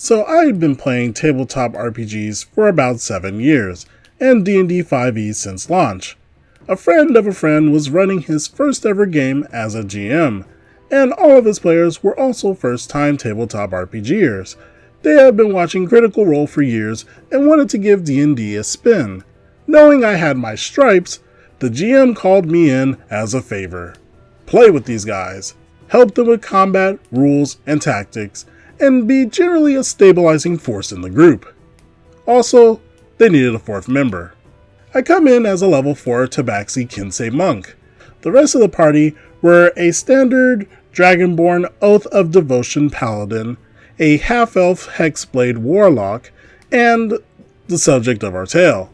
So I had been playing tabletop RPGs for about 7 years, and D&D 5e since launch. A friend of a friend was running his first ever game as a GM, and all of his players were also first-time tabletop RPGers. They had been watching Critical Role for years and wanted to give D&D a spin. Knowing I had my stripes, the GM called me in as a favor. Play with these guys, help them with combat, rules, and tactics, and be generally a stabilizing force in the group. Also, they needed a fourth member. I come in as a level 4 Tabaxi Kinsei monk. The rest of the party were a standard Dragonborn Oath of Devotion paladin, a half-elf hexblade warlock, and the subject of our tale.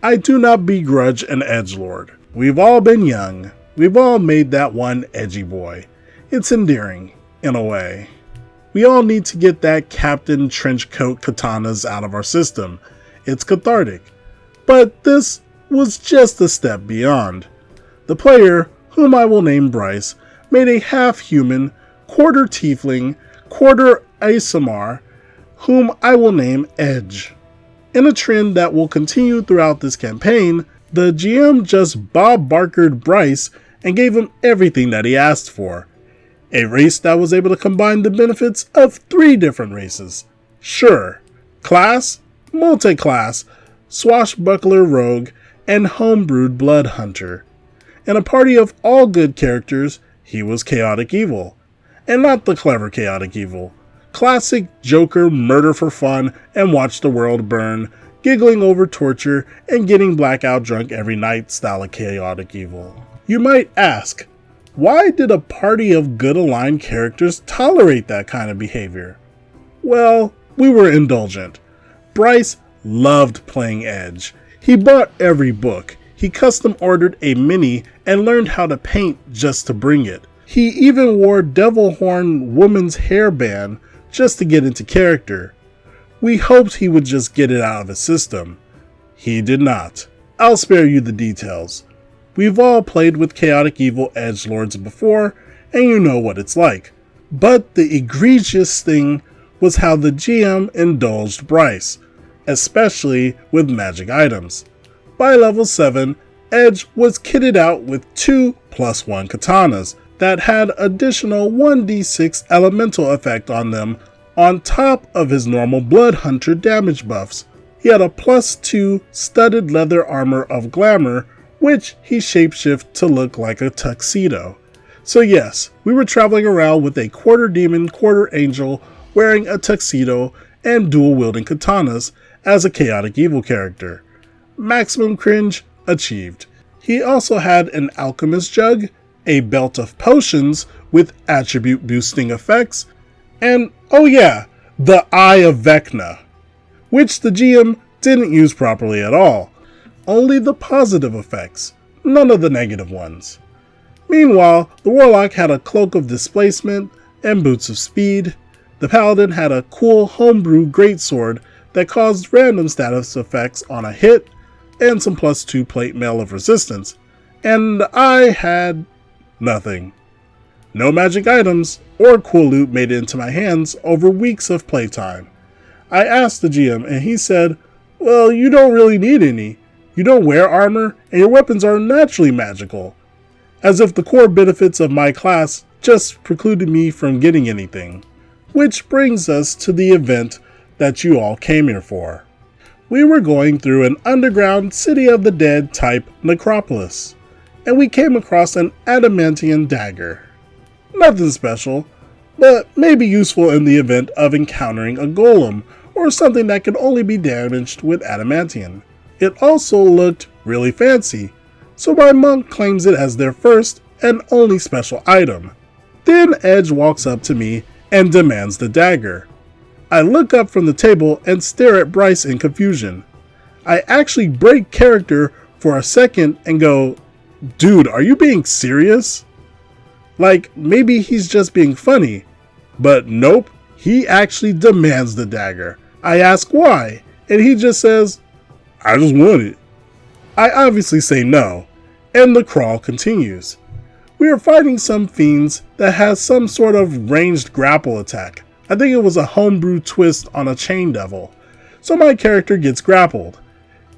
I do not begrudge an edgelord. We've all been young. We've all made that one edgy boy. It's endearing, in a way. We all need to get that Captain Trenchcoat katanas out of our system. It's cathartic. But this was just a step beyond. The player, whom I will name Bryce, made a half-human, quarter tiefling, quarter Asimar, whom I will name Edge. In a trend that will continue throughout this campaign, the GM just Bob Barkered Bryce and gave him everything that he asked for. A race that was able to combine the benefits of 3 different races. Sure, class, multi-class, swashbuckler rogue, and homebrewed blood hunter. In a party of all good characters, he was chaotic evil. And not the clever chaotic evil. Classic Joker murder for fun and watch the world burn, giggling over torture and getting blackout drunk every night style of chaotic evil. You might ask, why did a party of good aligned characters tolerate that kind of behavior? Well, we were indulgent. Bryce loved playing Edge. He bought every book. He custom ordered a mini and learned how to paint just to bring it. He even wore devil horn woman's hairband just to get into character. We hoped he would just get it out of his system. He did not. I'll spare you the details. We've all played with chaotic evil edgelords before, and you know what it's like. But the egregious thing was how the GM indulged Bryce, especially with magic items. By level 7, Edge was kitted out with 2 +1 katanas that had additional 1d6 elemental effect on them on top of his normal blood hunter damage buffs. He had a +2 studded leather armor of glamour, which he shapeshifted to look like a tuxedo. So yes, we were traveling around with a quarter demon, quarter angel wearing a tuxedo and dual wielding katanas as a chaotic evil character. Maximum cringe achieved. He also had an alchemist jug, a belt of potions with attribute boosting effects, and oh yeah, the Eye of Vecna, which the GM didn't use properly at all. Only the positive effects, none of the negative ones. Meanwhile, the warlock had a cloak of displacement and boots of speed. The paladin had a cool homebrew greatsword that caused random status effects on a hit and some +2 plate mail of resistance. And I had nothing. No magic items or cool loot made it into my hands over weeks of playtime. I asked the GM and he said, well, you don't really need any. You don't wear armor and your weapons are naturally magical. As if the core benefits of my class just precluded me from getting anything. Which brings us to the event that you all came here for. We were going through an underground City of the Dead type necropolis, and we came across an adamantium dagger. Nothing special, but maybe useful in the event of encountering a golem or something that can only be damaged with adamantium. It also looked really fancy, so my monk claims it as their first and only special item. Then Edge walks up to me and demands the dagger. I look up from the table and stare at Bryce in confusion. I actually break character for a second and go, dude, are you being serious? Like, maybe he's just being funny. But nope, he actually demands the dagger. I ask why, and he just says, I just want it. I obviously say no, and the crawl continues. We are fighting some fiends that has some sort of ranged grapple attack, I think it was a homebrew twist on a chain devil. So my character gets grappled.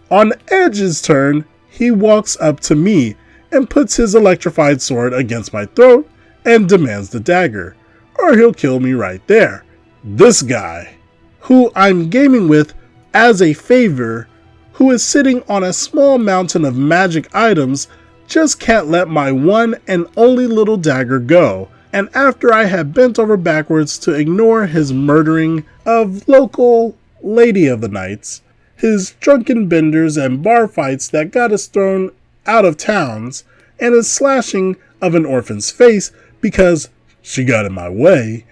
On Edge's turn, he walks up to me and puts his electrified sword against my throat and demands the dagger, or he'll kill me right there. This guy, who I'm gaming with as a favor, who is sitting on a small mountain of magic items, just can't let my one and only little dagger go, and after I had bent over backwards to ignore his murdering of local lady of the nights, his drunken benders and bar fights that got us thrown out of towns, and his slashing of an orphan's face because she got in my way,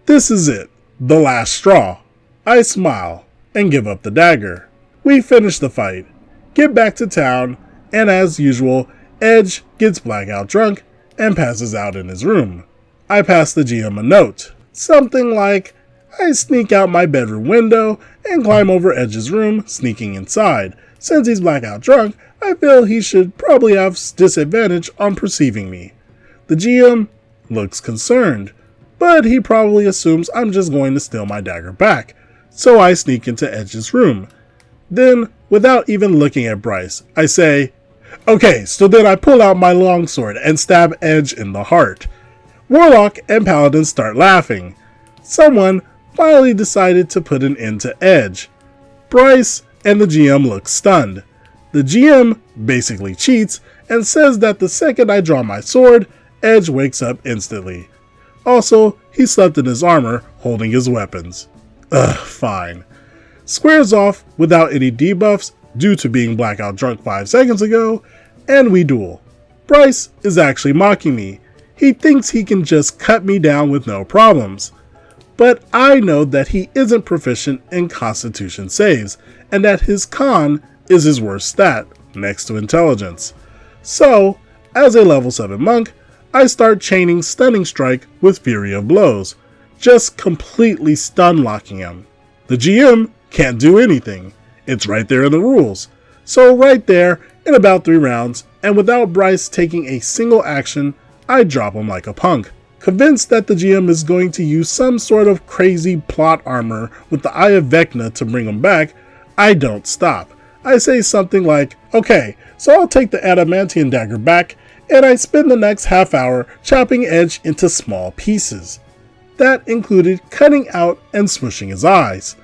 this is it, the last straw. I smile and give up the dagger. We finish the fight, get back to town, and as usual, Edge gets blackout drunk and passes out in his room. I pass the GM a note, something like, I sneak out my bedroom window and climb over Edge's room, sneaking inside. Since he's blackout drunk, I feel he should probably have disadvantage on perceiving me. The GM looks concerned, but he probably assumes I'm just going to steal my dagger back, so I sneak into Edge's room. Then, without even looking at Bryce, I say, okay, so then I pull out my longsword and stab Edge in the heart. Warlock and Paladin start laughing. Someone finally decided to put an end to Edge. Bryce and the GM look stunned. The GM basically cheats and says that the second I draw my sword, Edge wakes up instantly. Also, he slept in his armor, holding his weapons. Fine. Squares off without any debuffs due to being blackout drunk 5 seconds ago, and we duel. Bryce is actually mocking me. He thinks he can just cut me down with no problems. But I know that he isn't proficient in Constitution saves, and that his con is his worst stat, next to intelligence. So, as a level 7 monk, I start chaining Stunning Strike with Fury of Blows, just completely stun locking him. The GM can't do anything. It's right there in the rules. So right there, in about 3 rounds, and without Bryce taking a single action, I drop him like a punk. Convinced that the GM is going to use some sort of crazy plot armor with the Eye of Vecna to bring him back, I don't stop. I say something like, okay, so I'll take the adamantium dagger back, and I spend the next half hour chopping Edge into small pieces. That included cutting out and smooshing his eyes.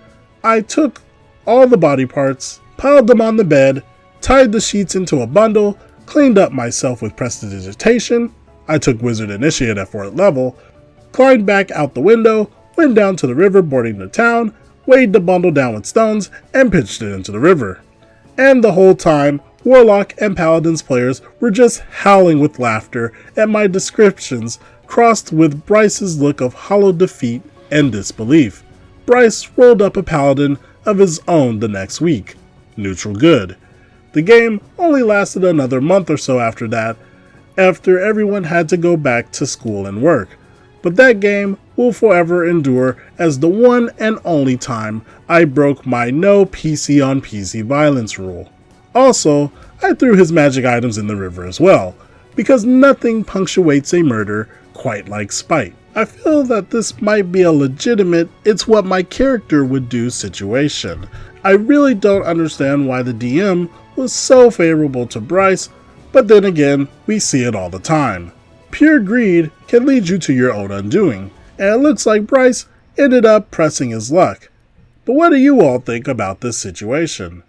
I took all the body parts, piled them on the bed, tied the sheets into a bundle, cleaned up myself with prestidigitation. I took Wizard Initiate at 4th level, climbed back out the window, went down to the river bordering the town, weighed the bundle down with stones, and pitched it into the river. And the whole time, Warlock and Paladin's players were just howling with laughter at my descriptions, crossed with Bryce's look of hollow defeat and disbelief. Bryce rolled up a Paladin of his own the next week. Neutral good. The game only lasted another month or so after that, after everyone had to go back to school and work. But that game will forever endure as the one and only time I broke my no PC on PC violence rule. Also, I threw his magic items in the river as well, because nothing punctuates a murder quite like spite. I feel that this might be a legitimate it's what my character would do situation. I really don't understand why the DM was so favorable to Bryce, but then again, we see it all the time. Pure greed can lead you to your own undoing, and it looks like Bryce ended up pressing his luck. But what do you all think about this situation?